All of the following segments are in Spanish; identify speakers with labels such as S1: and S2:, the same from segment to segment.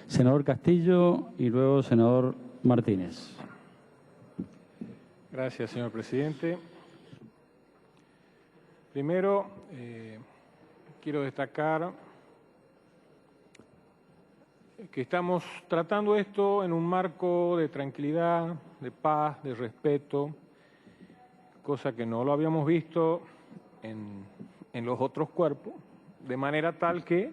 S1: Senador Castillo y luego senador Martínez.
S2: Gracias, señor presidente. Primero, quiero destacar que estamos tratando esto en un marco de tranquilidad, de paz, de respeto, cosa que no lo habíamos visto en los otros cuerpos, de manera tal que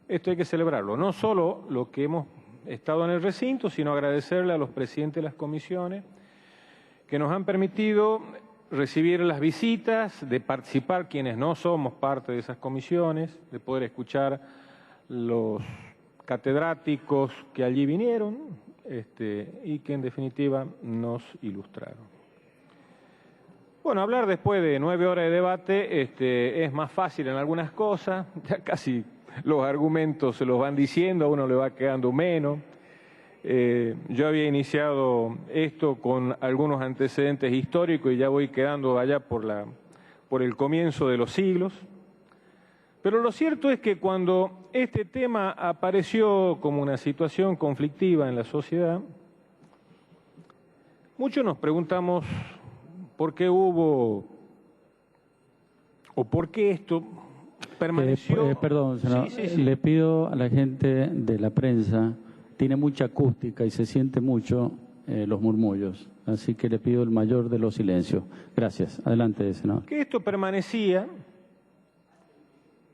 S2: esto hay que celebrarlo. No solo lo que hemos estado en el recinto, sino agradecerle a los presidentes de las comisiones que nos han permitido recibir las visitas, de participar quienes no somos parte de esas comisiones, de poder escuchar los catedráticos que allí vinieron y que en definitiva nos ilustraron. Bueno, hablar después de 9 horas de debate es más fácil en algunas cosas, ya casi los argumentos se los van diciendo, a uno le va quedando menos. Yo había iniciado esto con algunos antecedentes históricos y ya voy quedando allá por el comienzo de los siglos. Pero lo cierto es que cuando este tema apareció como una situación conflictiva en la sociedad, muchos nos preguntamos por qué hubo o por qué esto permaneció.
S1: Perdón, senador,
S2: sí.
S1: Le pido a la gente de la prensa, tiene mucha acústica y se siente mucho los murmullos, así que le pido el mayor de los silencios. Gracias. Adelante, senador.
S2: Que esto permanecía,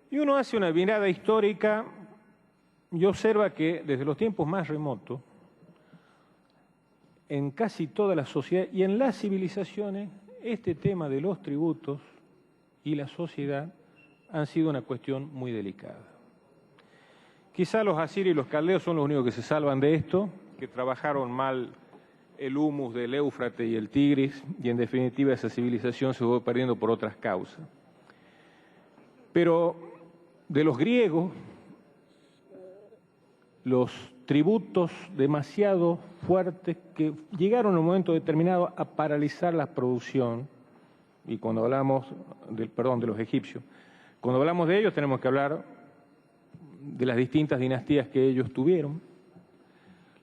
S2: y uno hace una mirada histórica y observa que desde los tiempos más remotos, en casi toda la sociedad y en las civilizaciones, este tema de los tributos y la sociedad han sido una cuestión muy delicada. Quizá los asirios y los caldeos son los únicos que se salvan de esto, que trabajaron mal el humus del Éufrates y el Tigris, y en definitiva esa civilización se fue perdiendo por otras causas. Pero de los griegos, los tributos demasiado fuertes que llegaron en un momento determinado a paralizar la producción, y cuando hablamos de los egipcios, cuando hablamos de ellos tenemos que hablar de las distintas dinastías que ellos tuvieron.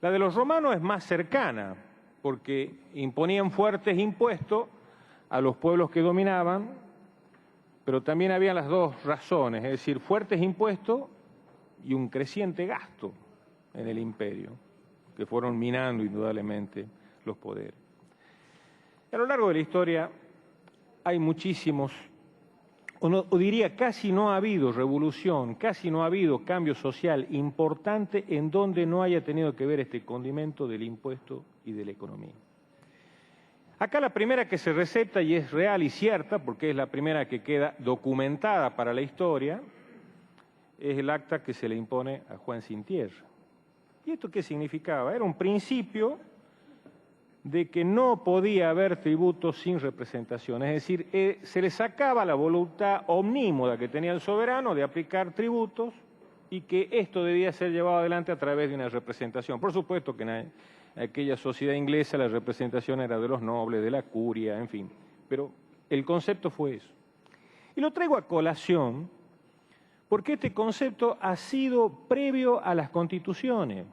S2: La de los romanos es más cercana, porque imponían fuertes impuestos a los pueblos que dominaban, pero también había las dos razones, es decir, fuertes impuestos y un creciente gasto en el imperio, que fueron minando indudablemente los poderes. A lo largo de la historia hay muchísimos, o diría casi no ha habido revolución, casi no ha habido cambio social importante en donde no haya tenido que ver este condimento del impuesto y de la economía. Acá la primera que se receta y es real y cierta, porque es la primera que queda documentada para la historia, es el acta que se le impone a Juan Sin Tierra. ¿Y esto qué significaba? Era un principio de que no podía haber tributos sin representación, es decir, se le sacaba la voluntad omnímoda que tenía el soberano de aplicar tributos y que esto debía ser llevado adelante a través de una representación. Por supuesto que en aquella sociedad inglesa la representación era de los nobles, de la curia, en fin, pero el concepto fue eso. Y lo traigo a colación porque este concepto ha sido previo a las constituciones.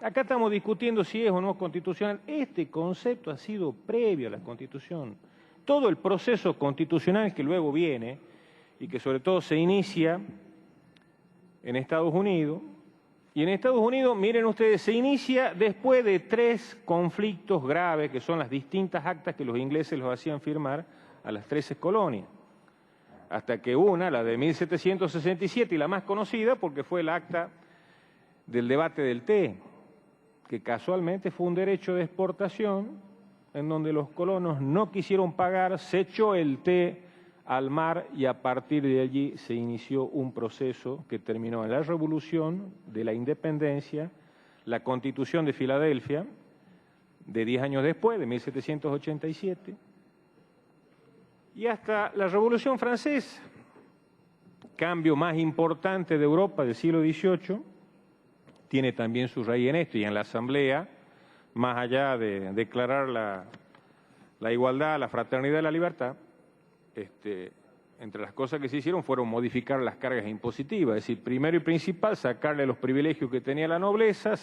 S2: Acá estamos discutiendo si es o no constitucional. Este concepto ha sido previo a la Constitución. Todo el proceso constitucional que luego viene y que sobre todo se inicia en Estados Unidos, y en Estados Unidos, miren ustedes, se inicia después de 3 conflictos graves, que son las distintas actas que los ingleses los hacían firmar a las 13 colonias. Hasta que una, la de 1767, y la más conocida porque fue el acta del debate del té, que casualmente fue un derecho de exportación en donde los colonos no quisieron pagar, se echó el té al mar y a partir de allí se inició un proceso que terminó en la Revolución de la Independencia, la Constitución de Filadelfia, de 10 años después, de 1787, y hasta la Revolución Francesa, cambio más importante de Europa del siglo XVIII, tiene también su raíz en esto, y en la Asamblea, más allá de declarar la igualdad, la fraternidad y la libertad, entre las cosas que se hicieron fueron modificar las cargas impositivas, es decir, primero y principal, sacarle los privilegios que tenía la nobleza,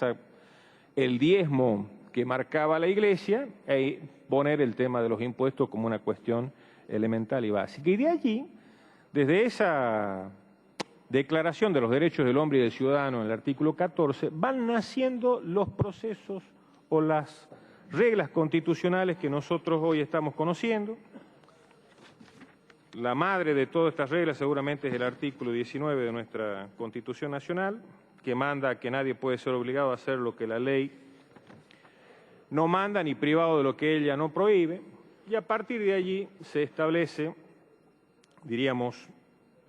S2: el diezmo que marcaba la Iglesia, e poner el tema de los impuestos como una cuestión elemental y básica. Y de allí, desde esa Declaración de los Derechos del Hombre y del Ciudadano en el artículo 14, van naciendo los procesos o las reglas constitucionales que nosotros hoy estamos conociendo. La madre de todas estas reglas seguramente es el artículo 19 de nuestra Constitución Nacional, que manda que nadie puede ser obligado a hacer lo que la ley no manda, ni privado de lo que ella no prohíbe, y a partir de allí se establece, diríamos,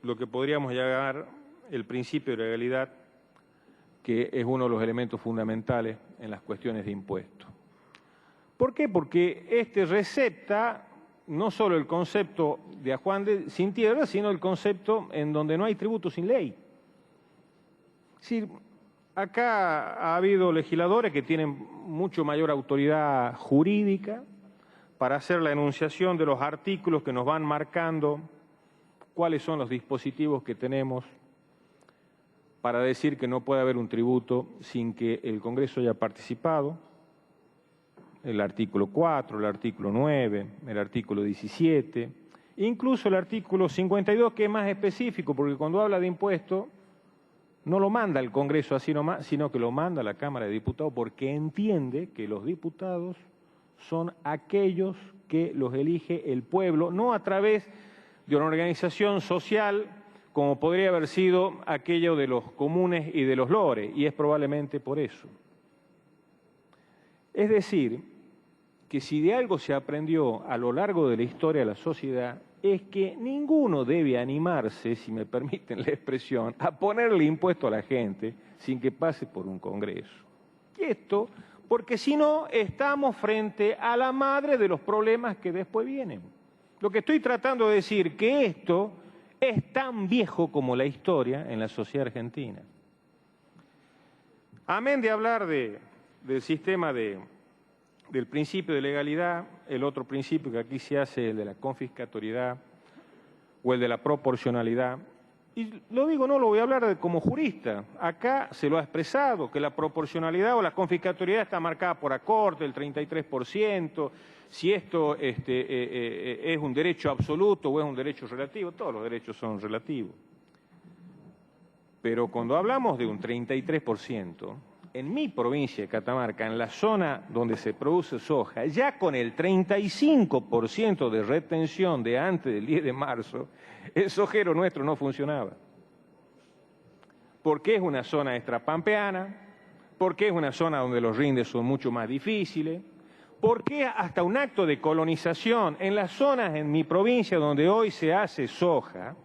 S2: lo que podríamos llamar el principio de legalidad, que es uno de los elementos fundamentales en las cuestiones de impuestos. ¿Por qué? Porque este recepta no solo el concepto de ajuar sin tierra, sino el concepto en donde no hay tributo sin ley. Es decir, acá ha habido legisladores que tienen mucho mayor autoridad jurídica para hacer la enunciación de los artículos que nos van marcando cuáles son los dispositivos que tenemos para decir que no puede haber un tributo sin que el Congreso haya participado. El artículo 4, el artículo 9, el artículo 17, incluso el artículo 52, que es más específico, porque cuando habla de impuestos no lo manda el Congreso así nomás, sino que lo manda la Cámara de Diputados, porque entiende que los diputados son aquellos que los elige el pueblo, no a través de una organización social como podría haber sido aquello de los comunes y de los lores, y es probablemente por eso. Es decir, que si de algo se aprendió a lo largo de la historia de la sociedad, es que ninguno debe animarse, si me permiten la expresión, a ponerle impuesto a la gente sin que pase por un Congreso. Y esto, porque si no, estamos frente a la madre de los problemas que después vienen. Lo que estoy tratando de decir que esto es tan viejo como la historia en la sociedad argentina. Amén de hablar del sistema del principio de legalidad, el otro principio que aquí se hace es el de la confiscatoriedad o el de la proporcionalidad. Y lo digo, no lo voy a hablar como jurista. Acá se lo ha expresado, que la proporcionalidad o la confiscatoriedad está marcada por acorte, el 33%, si esto es un derecho absoluto o es un derecho relativo, todos los derechos son relativos. Pero cuando hablamos de un 33%, en mi provincia de Catamarca, en la zona donde se produce soja, ya con el 35% de retención de antes del 10 de marzo, el sojero nuestro no funcionaba. Porque es una zona extrapampeana, porque es una zona donde los rindes son mucho más difíciles, porque hasta un acto de colonización en las zonas en mi provincia donde hoy se hace soja,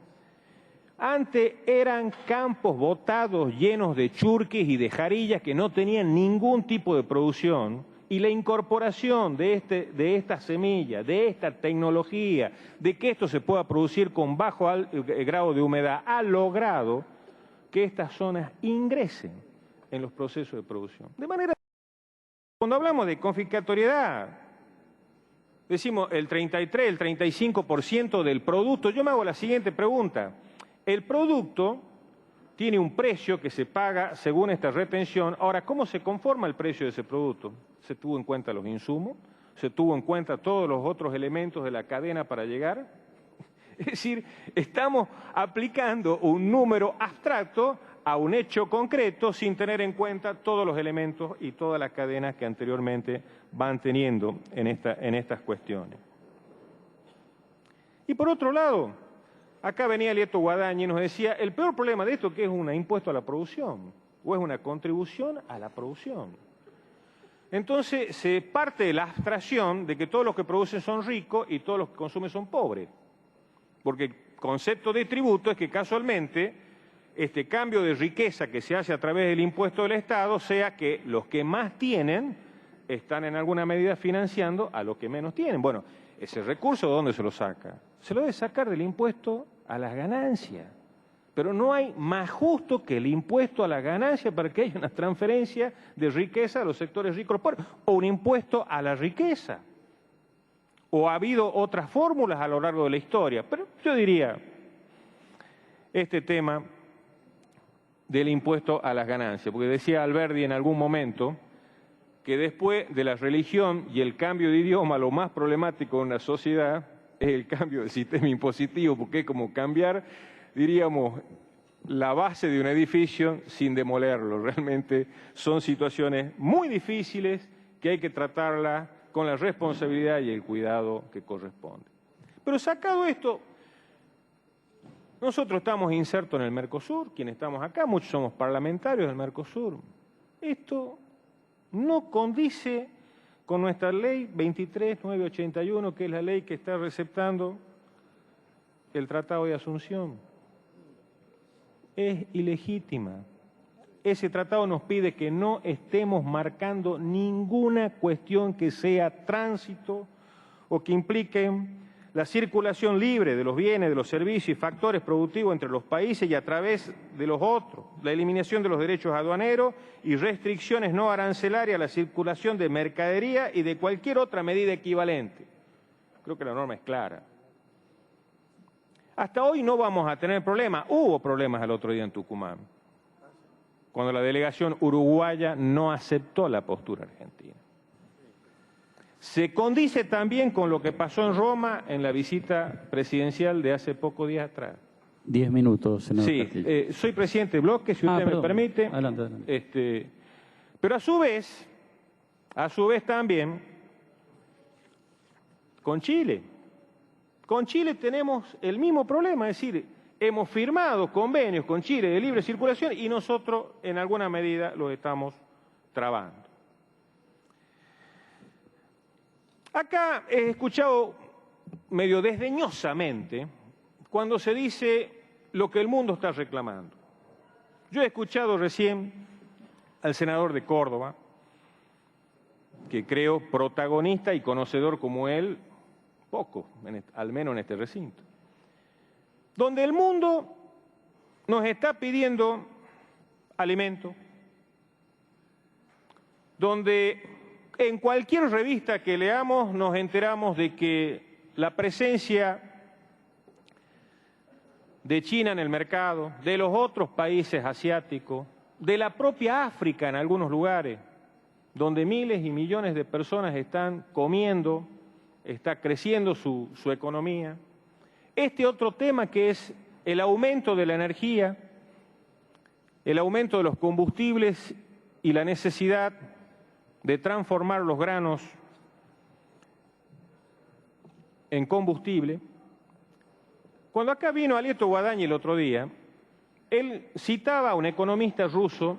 S2: antes eran campos botados llenos de churques y de jarillas que no tenían ningún tipo de producción, y la incorporación de esta semilla, de esta tecnología, de que esto se pueda producir con bajo grado de humedad, ha logrado que estas zonas ingresen en los procesos de producción. De manera que cuando hablamos de confiscatoriedad, decimos el 33, el 35% del producto. Yo me hago la siguiente pregunta. El producto tiene un precio que se paga según esta retención. Ahora, ¿cómo se conforma el precio de ese producto? ¿Se tuvo en cuenta los insumos? ¿Se tuvo en cuenta todos los otros elementos de la cadena para llegar? Es decir, estamos aplicando un número abstracto a un hecho concreto sin tener en cuenta todos los elementos y todas las cadenas que anteriormente van teniendo en estas cuestiones. Y por otro lado, acá venía Lieto Guadaña y nos decía, el peor problema de esto que es un impuesto a la producción, o es una contribución a la producción. Entonces se parte de la abstracción de que todos los que producen son ricos y todos los que consumen son pobres. Porque el concepto de tributo es que casualmente este cambio de riqueza que se hace a través del impuesto del Estado sea que los que más tienen están en alguna medida financiando a los que menos tienen. Bueno, ese recurso, ¿de dónde se lo saca? Se lo debe sacar del impuesto a las ganancias. Pero no hay más justo que el impuesto a la ganancia para que haya una transferencia de riqueza a los sectores ricos o un impuesto a la riqueza. O ha habido otras fórmulas a lo largo de la historia. Pero yo diría, este tema del impuesto a las ganancias, porque decía Alberdi en algún momento que después de la religión y el cambio de idioma, lo más problemático de una sociedad es el cambio del sistema impositivo, porque es como cambiar, diríamos, la base de un edificio sin demolerlo. Realmente son situaciones muy difíciles que hay que tratarlas con la responsabilidad y el cuidado que corresponde. Pero sacado esto, nosotros estamos insertos en el Mercosur, quienes estamos acá, muchos somos parlamentarios del Mercosur. Esto no condice con nuestra ley 23.981, que es la ley que está receptando el Tratado de Asunción. Es ilegítima. Ese tratado nos pide que no estemos marcando ninguna cuestión que sea tránsito o que implique la circulación libre de los bienes, de los servicios y factores productivos entre los países y a través de los otros, la eliminación de los derechos aduaneros y restricciones no arancelarias a la circulación de mercadería y de cualquier otra medida equivalente. Creo que la norma es clara. Hasta hoy no vamos a tener problemas. Hubo problemas el otro día en Tucumán, cuando la delegación uruguaya no aceptó la postura argentina. Se condice también con lo que pasó en Roma en la visita presidencial de hace pocos días atrás.
S1: 10 minutos, senador
S2: Sí,
S1: Castillo.
S2: soy presidente de bloque, si usted me permite.
S1: Adelante, adelante.
S2: Pero a su vez también, con Chile. Con Chile tenemos el mismo problema, es decir, hemos firmado convenios con Chile de libre circulación y nosotros en alguna medida los estamos trabando. Acá he escuchado medio desdeñosamente cuando se dice lo que el mundo está reclamando. Yo he escuchado recién al senador de Córdoba, que creo protagonista y conocedor como él, poco, al menos en este recinto, donde el mundo nos está pidiendo alimento, donde en cualquier revista que leamos nos enteramos de que la presencia de China en el mercado, de los otros países asiáticos, de la propia África en algunos lugares, donde miles y millones de personas están comiendo, está creciendo su economía. Este otro tema que es el aumento de la energía, el aumento de los combustibles y la necesidad de transformar los granos en combustible. Cuando acá vino Alieto Guadañi el otro día, él citaba a un economista ruso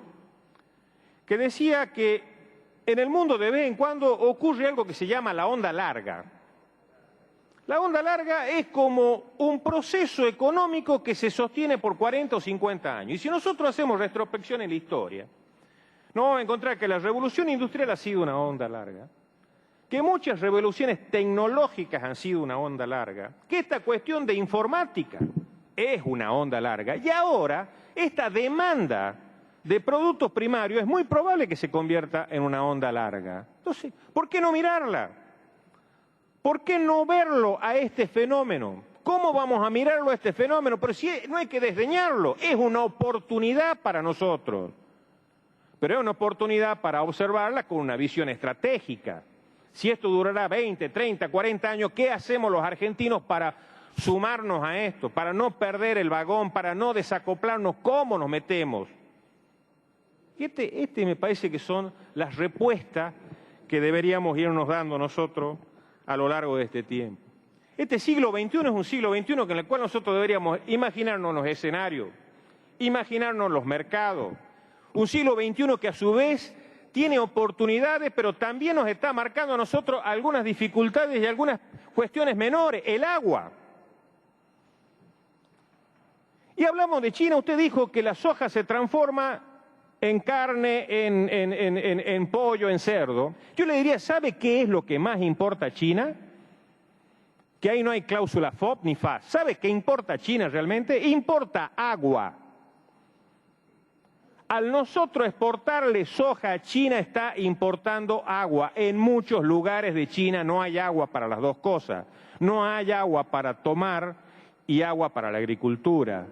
S2: que decía que en el mundo de vez en cuando ocurre algo que se llama la onda larga. La onda larga es como un proceso económico que se sostiene por 40 o 50 años. Y si nosotros hacemos retrospección en la historia, nos vamos a encontrar que la revolución industrial ha sido una onda larga, que muchas revoluciones tecnológicas han sido una onda larga, que esta cuestión de informática es una onda larga, y ahora esta demanda de productos primarios es muy probable que se convierta en una onda larga. Entonces, ¿por qué no mirarla? ¿Por qué no verlo a este fenómeno? ¿Cómo vamos a mirarlo a este fenómeno? Pero si no hay que desdeñarlo, es una oportunidad para nosotros. Pero es una oportunidad para observarla con una visión estratégica. Si esto durará 20, 30, 40 años, ¿qué hacemos los argentinos para sumarnos a esto? Para no perder el vagón, para no desacoplarnos, ¿cómo nos metemos? Y este me parece que son las respuestas que deberíamos irnos dando nosotros a lo largo de este tiempo. Este siglo XXI es un siglo XXI en el cual nosotros deberíamos imaginarnos los escenarios, imaginarnos los mercados. Un siglo XXI que a su vez tiene oportunidades, pero también nos está marcando a nosotros algunas dificultades y algunas cuestiones menores. El agua. Y hablamos de China. Usted dijo que la soja se transforma en carne, en pollo, en cerdo. Yo le diría, ¿sabe qué es lo que más importa a China? Que ahí no hay cláusula FOB ni FAS. ¿Sabe qué importa a China realmente? Importa agua. Al nosotros exportarle soja a China, está importando agua. En muchos lugares de China no hay agua para las dos cosas. No hay agua para tomar y agua para la agricultura.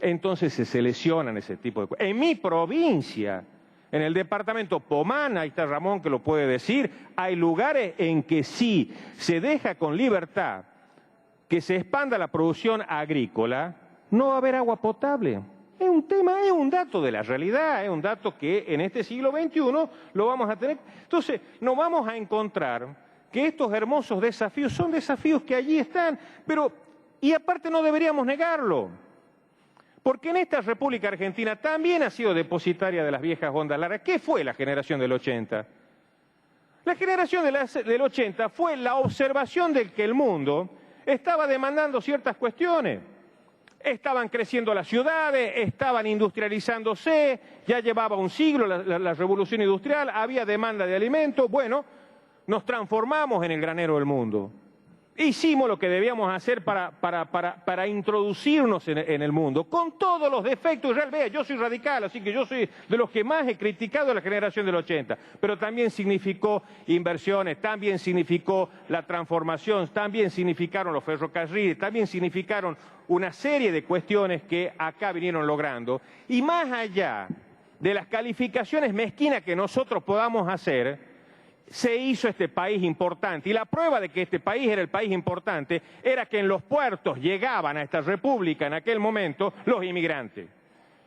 S2: entonces se seleccionan ese tipo de cosas. En mi provincia, en el departamento Pomán, ahí está Ramón que lo puede decir, hay lugares en que sí se deja con libertad que se expanda la producción agrícola, no va a haber agua potable. Es un tema, es un dato de la realidad, es un dato que en este siglo XXI lo vamos a tener. Entonces, nos vamos a encontrar que estos hermosos desafíos son desafíos que allí están, pero, y aparte no deberíamos negarlo, porque en esta República Argentina también ha sido depositaria de las viejas ondas largas. ¿Qué fue la generación del 80? La generación del 80 fue la observación de que el mundo estaba demandando ciertas cuestiones. Estaban creciendo las ciudades, estaban industrializándose, ya llevaba un siglo la revolución industrial, había demanda de alimentos. Bueno, nos transformamos en el granero del mundo. Hicimos lo que debíamos hacer para introducirnos en el mundo, con todos los defectos. Vea, yo soy radical, así que yo soy de los que más he criticado a la generación del 80, pero también significó inversiones, también significó la transformación, también significaron los ferrocarriles, también significaron una serie de cuestiones que acá vinieron logrando. Y más allá de las calificaciones mezquinas que nosotros podamos hacer, se hizo este país importante, y la prueba de que este país era el país importante era que en los puertos llegaban a esta república en aquel momento los inmigrantes.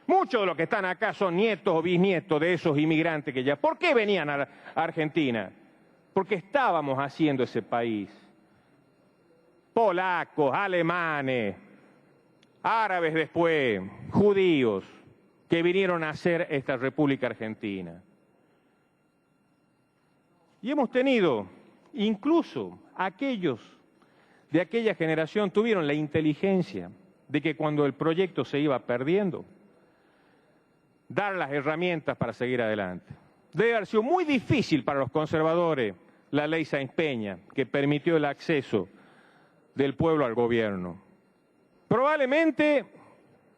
S2: Muchos de los que están acá son nietos o bisnietos de esos inmigrantes que ya... ¿Por qué venían a Argentina? Porque estábamos haciendo ese país. Polacos, alemanes, árabes después, judíos, que vinieron a hacer esta República Argentina. Y hemos tenido, incluso aquellos de aquella generación tuvieron la inteligencia de que cuando el proyecto se iba perdiendo, dar las herramientas para seguir adelante. Debe haber sido muy difícil para los conservadores la ley Sáenz Peña, que permitió el acceso del pueblo al gobierno. Probablemente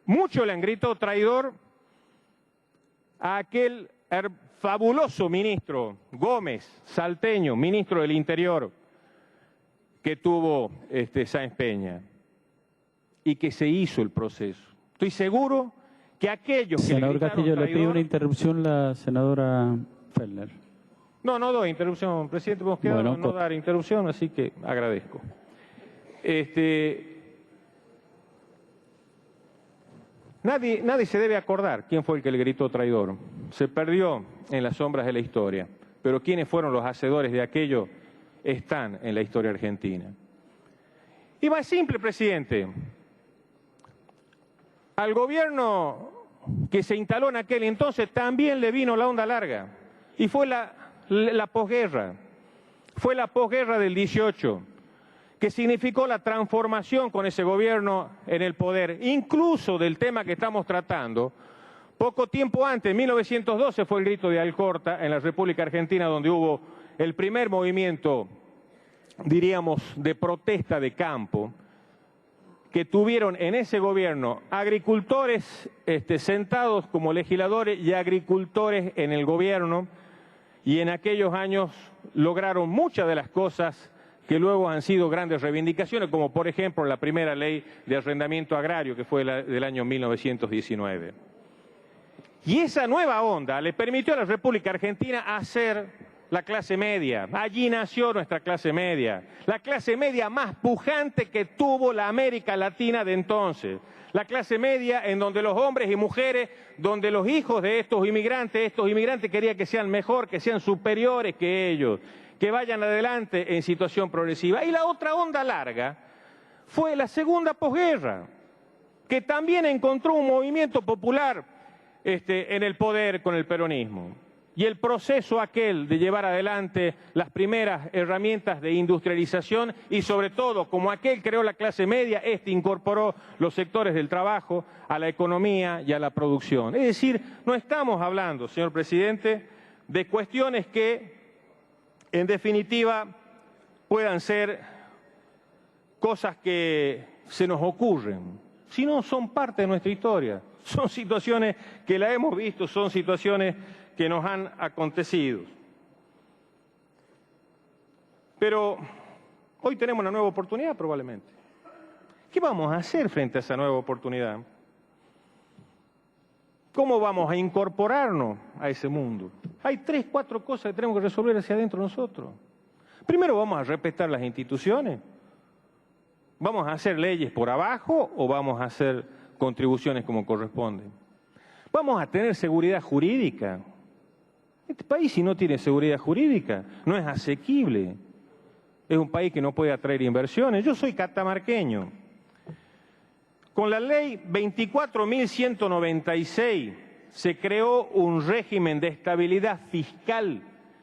S2: muchos le han gritado traidor a aquel fabuloso ministro Gómez, salteño, ministro del Interior, que tuvo Sáenz Peña, y que se hizo el proceso. Estoy seguro que aquellos que
S1: Senador
S2: le gritaron
S1: Castillo,
S2: traidor...
S1: le pido una interrupción la senadora Fellner.
S2: No doy interrupción, presidente, hemos quedado
S1: Bueno,
S2: en no dar interrupción, así que agradezco. Nadie se debe acordar quién fue el que le gritó traidor. Se perdió en las sombras de la historia, pero quienes fueron los hacedores de aquello están en la historia argentina. Y más simple, presidente, al gobierno que se instaló en aquel entonces también le vino la onda larga, y fue la posguerra, fue la posguerra del 18, que significó la transformación con ese gobierno en el poder, incluso del tema que estamos tratando. Poco tiempo antes, en 1912, fue el grito de Alcorta en la República Argentina, donde hubo el primer movimiento, diríamos, de protesta de campo, que tuvieron en ese gobierno agricultores sentados como legisladores y agricultores en el gobierno, y en aquellos años lograron muchas de las cosas que luego han sido grandes reivindicaciones, como por ejemplo la primera ley de arrendamiento agrario, que fue del año 1919. Y esa nueva onda le permitió a la República Argentina hacer la clase media. Allí nació nuestra clase media, la clase media más pujante que tuvo la América Latina de entonces. La clase media en donde los hombres y mujeres, donde los hijos de estos inmigrantes querían que sean mejor, que sean superiores que ellos, que vayan adelante en situación progresiva. Y la otra onda larga fue la segunda posguerra, que también encontró un movimiento popular en el poder con el peronismo. Y el proceso aquel de llevar adelante las primeras herramientas de industrialización y sobre todo, como aquel creó la clase media, incorporó los sectores del trabajo a la economía y a la producción. Es decir, no estamos hablando, señor presidente, de cuestiones que en definitiva puedan ser cosas que se nos ocurren, sino son parte de nuestra historia, son situaciones que la hemos visto, son situaciones que nos han acontecido. Pero hoy tenemos una nueva oportunidad probablemente. ¿Qué vamos a hacer frente a esa nueva oportunidad? ¿Cómo vamos a incorporarnos a ese mundo? Hay 3, 4 cosas que tenemos que resolver hacia adentro nosotros. Primero, vamos a respetar las instituciones. ¿Vamos a hacer leyes por abajo o vamos a hacer contribuciones como corresponde? Vamos a tener seguridad jurídica. Este país, si no tiene seguridad jurídica, no es asequible. Es un país que no puede atraer inversiones. Yo soy catamarqueño. Con la ley 24.196 se creó un régimen de estabilidad fiscal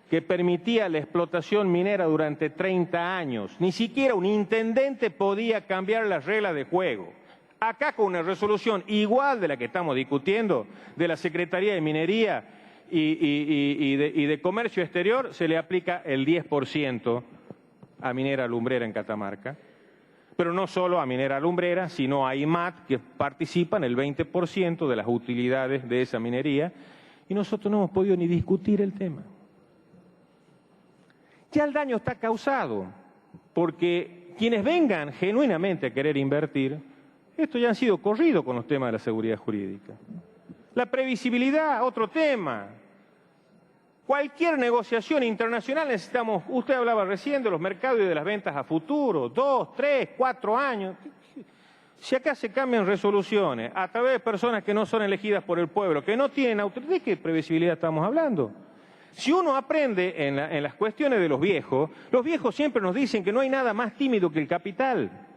S2: que permitía la explotación minera durante 30 años. Ni siquiera un intendente podía cambiar las reglas de juego. Acá, con una resolución igual de la que estamos discutiendo, de la Secretaría de Minería y de Comercio Exterior, se le aplica el 10% a Minera Lumbrera en Catamarca. Pero no solo a Minera Lumbrera, sino a IMAT, que participa en el 20% de las utilidades de esa minería, y nosotros no hemos podido ni discutir el tema. Ya el daño está causado, porque quienes vengan genuinamente a querer invertir, esto ya han sido corridos con los temas de la seguridad jurídica. La previsibilidad, otro tema. Cualquier negociación internacional necesitamos, usted hablaba recién de los mercados y de las ventas a futuro, 2, 3, 4 años. Si acá se cambian resoluciones a través de personas que no son elegidas por el pueblo, que no tienen autoridad, ¿de qué previsibilidad estamos hablando? Si uno aprende en las cuestiones de los viejos siempre nos dicen que no hay nada más tímido que el capital.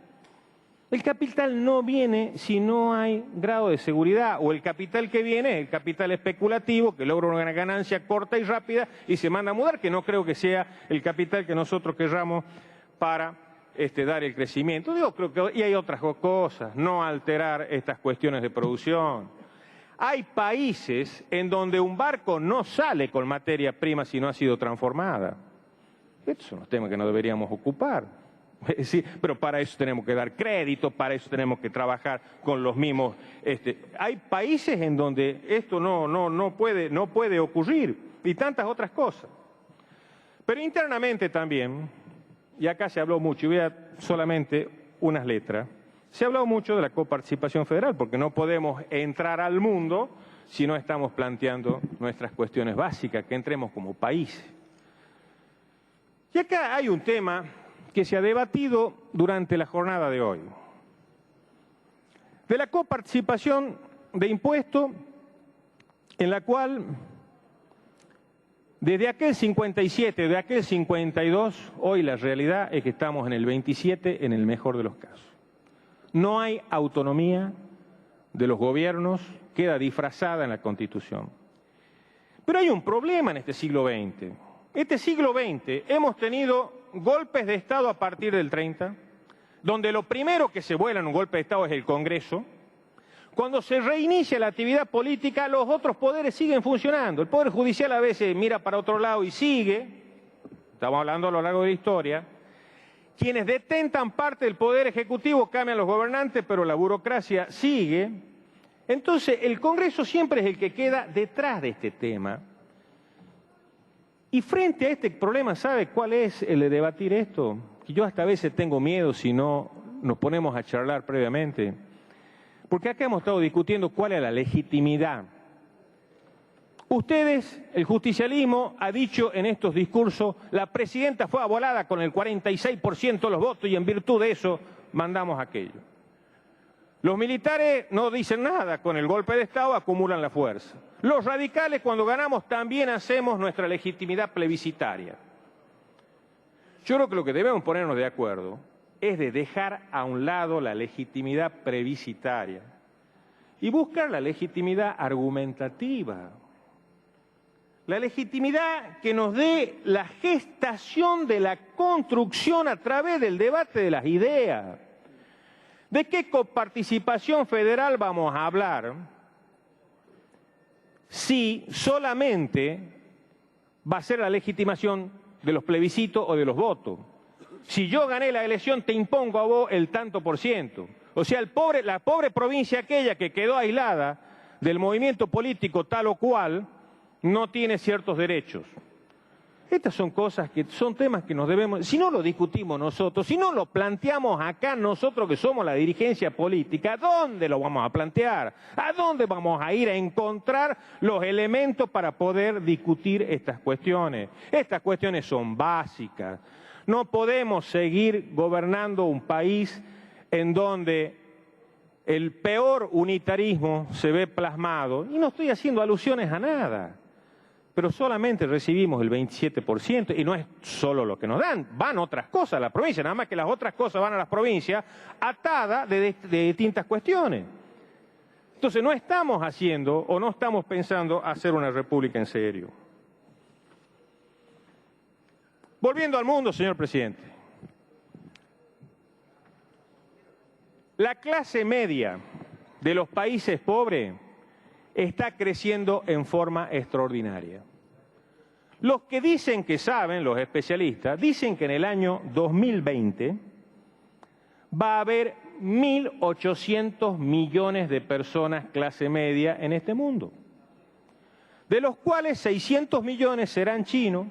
S2: El capital no viene si no hay grado de seguridad, o el capital que viene es el capital especulativo que logra una ganancia corta y rápida y se manda a mudar, que no creo que sea el capital que nosotros querramos para dar el crecimiento. Y hay otras cosas, no alterar estas cuestiones de producción. Hay países en donde un barco no sale con materia prima si no ha sido transformada. Estos son los temas que no deberíamos ocupar. Sí, pero para eso tenemos que dar crédito, para eso tenemos que trabajar con los mismos. Hay países en donde esto no puede ocurrir, y tantas otras cosas. Pero internamente también, y acá se habló mucho, y voy a solamente unas letras, se ha hablado mucho de la coparticipación federal, porque no podemos entrar al mundo si no estamos planteando nuestras cuestiones básicas, que entremos como país. Y acá hay un tema que se ha debatido durante la jornada de hoy. De la coparticipación de impuesto, en la cual desde aquel 57, de aquel 52, hoy la realidad es que estamos en el 27 en el mejor de los casos. No hay autonomía de los gobiernos, queda disfrazada en la Constitución. Pero hay un problema en este siglo XX. Este siglo XX hemos tenido golpes de Estado a partir del 30, donde lo primero que se vuela en un golpe de Estado es el Congreso. Cuando se reinicia la actividad política, los otros poderes siguen funcionando. El Poder Judicial a veces mira para otro lado y sigue, estamos hablando a lo largo de la historia. Quienes detentan parte del Poder Ejecutivo cambian los gobernantes, pero la burocracia sigue. Entonces, el Congreso siempre es el que queda detrás de este tema. Y frente a este problema, ¿sabe cuál es el de debatir esto? Que yo hasta a veces tengo miedo si no nos ponemos a charlar previamente. Porque acá hemos estado discutiendo cuál es la legitimidad. Ustedes, el justicialismo, ha dicho en estos discursos, la presidenta fue avalada con el 46% de los votos y en virtud de eso mandamos aquello. Los militares no dicen nada, con el golpe de Estado acumulan la fuerza. Los radicales, cuando ganamos, también hacemos nuestra legitimidad plebiscitaria. Yo creo que lo que debemos ponernos de acuerdo es de dejar a un lado la legitimidad plebiscitaria y buscar la legitimidad argumentativa. La legitimidad que nos dé la gestación de la construcción a través del debate de las ideas. ¿De qué coparticipación federal vamos a hablar si solamente va a ser la legitimación de los plebiscitos o de los votos? Si yo gané la elección, te impongo a vos el tanto por ciento. O sea, la pobre provincia aquella que quedó aislada del movimiento político tal o cual, no tiene ciertos derechos. Estas son cosas que son temas que nos debemos, si no lo discutimos nosotros, si no lo planteamos acá nosotros que somos la dirigencia política, ¿dónde lo vamos a plantear? ¿A dónde vamos a ir a encontrar los elementos para poder discutir estas cuestiones? Estas cuestiones son básicas. No podemos seguir gobernando un país en donde el peor unitarismo se ve plasmado, y no estoy haciendo alusiones a nada, pero solamente recibimos el 27%, y no es solo lo que nos dan, van otras cosas a la provincia, nada más que las otras cosas van a las provincias atadas de distintas cuestiones. Entonces no estamos haciendo o no estamos pensando hacer una república en serio. Volviendo al mundo, señor presidente. La clase media de los países pobres está creciendo en forma extraordinaria. Los que dicen que saben, los especialistas, dicen que en el año 2020 va a haber 1.800 millones de personas clase media en este mundo, de los cuales 600 millones serán chinos,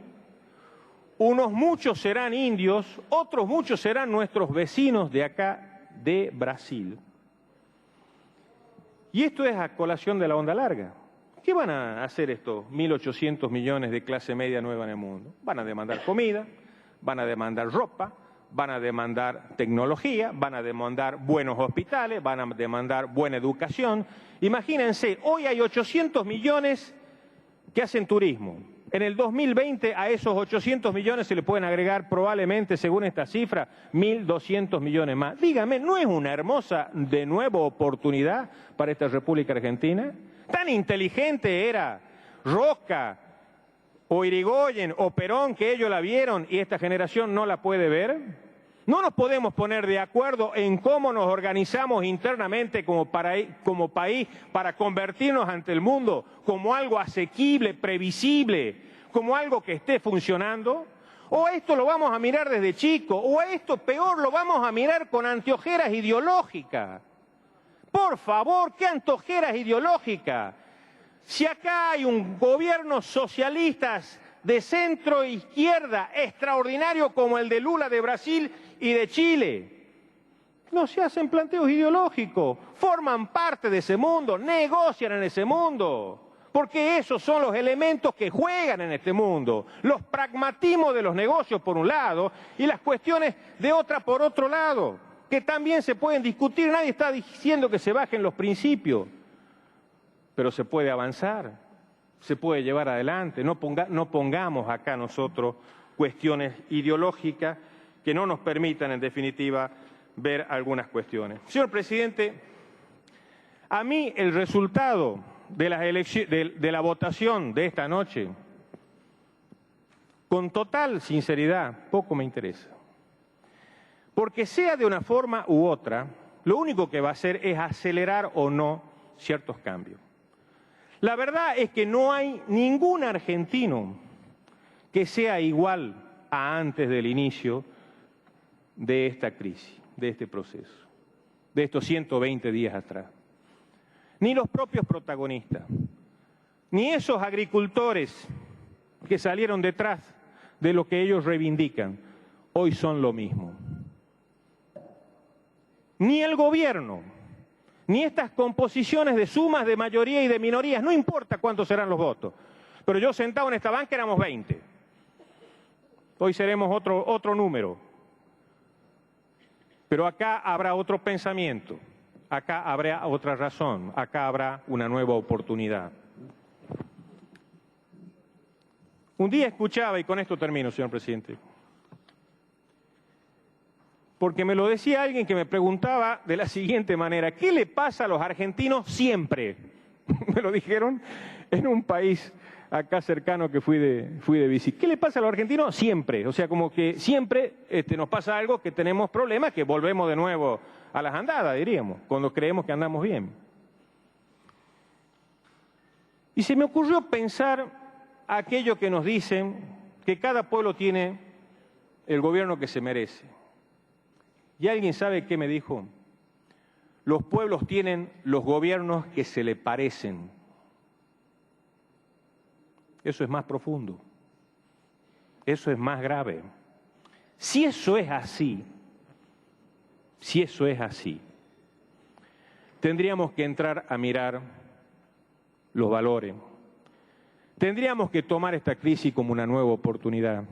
S2: unos muchos serán indios, otros muchos serán nuestros vecinos de acá, de Brasil. Y esto es a colación de la onda larga. ¿Qué van a hacer estos 1.800 millones de clase media nueva en el mundo? Van a demandar comida, van a demandar ropa, van a demandar tecnología, van a demandar buenos hospitales, van a demandar buena educación. Imagínense, hoy hay 800 millones que hacen turismo. En el 2020 a esos 800 millones se le pueden agregar probablemente, según esta cifra, 1.200 millones más. Dígame, ¿no es una hermosa, de nuevo, oportunidad para esta República Argentina? Tan inteligente era Roca o Irigoyen o Perón que ellos la vieron y esta generación no la puede ver. ¿No nos podemos poner de acuerdo en cómo nos organizamos internamente como país para convertirnos ante el mundo como algo asequible, previsible, como algo que esté funcionando? ¿O esto lo vamos a mirar desde chico? ¿O esto peor lo vamos a mirar con anteojeras ideológicas? Por favor, ¿qué anteojeras ideológicas? Si acá hay un gobierno socialista de centro e izquierda extraordinario como el de Lula de Brasil y de Chile, no se hacen planteos ideológicos, forman parte de ese mundo, negocian en ese mundo, porque esos son los elementos que juegan en este mundo, los pragmatismos de los negocios por un lado y las cuestiones de otra por otro lado, que también se pueden discutir, nadie está diciendo que se bajen los principios, pero se puede avanzar, se puede llevar adelante, no pongamos acá nosotros cuestiones ideológicas que no nos permitan, en definitiva, ver algunas cuestiones. Señor presidente, a mí el resultado de la votación de esta noche, con total sinceridad, poco me interesa. Porque sea de una forma u otra, lo único que va a hacer es acelerar o no ciertos cambios. La verdad es que no hay ningún argentino que sea igual a antes del inicio de esta crisis, de este proceso, de estos 120 días atrás. Ni los propios protagonistas, ni esos agricultores que salieron detrás de lo que ellos reivindican, hoy son lo mismo. Ni el gobierno, ni estas composiciones de sumas, de mayoría y de minorías, no importa cuántos serán los votos, pero yo sentado en esta banca éramos 20, hoy seremos otro número. Pero acá habrá otro pensamiento, acá habrá otra razón, acá habrá una nueva oportunidad. Un día escuchaba, y con esto termino, señor presidente, porque me lo decía alguien que me preguntaba de la siguiente manera: ¿qué le pasa a los argentinos siempre? Me lo dijeron en un país acá cercano que fui de visita. ¿Qué le pasa a los argentinos siempre? O sea, como que siempre nos pasa algo, que tenemos problemas, que volvemos de nuevo a las andadas, diríamos, cuando creemos que andamos bien. Y se me ocurrió pensar aquello que nos dicen, que cada pueblo tiene el gobierno que se merece. ¿Y alguien sabe qué me dijo? Los pueblos tienen los gobiernos que se le parecen. Eso es más profundo. eso es más grave. Si eso es así, tendríamos que entrar a mirar los valores. Tendríamos que tomar esta crisis como una nueva oportunidad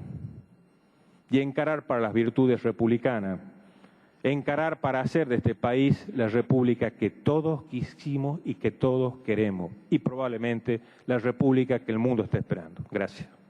S2: y encarar para las virtudes republicanas, encarar para hacer de este país la república que todos quisimos y que todos queremos, y probablemente la república que el mundo está esperando. Gracias.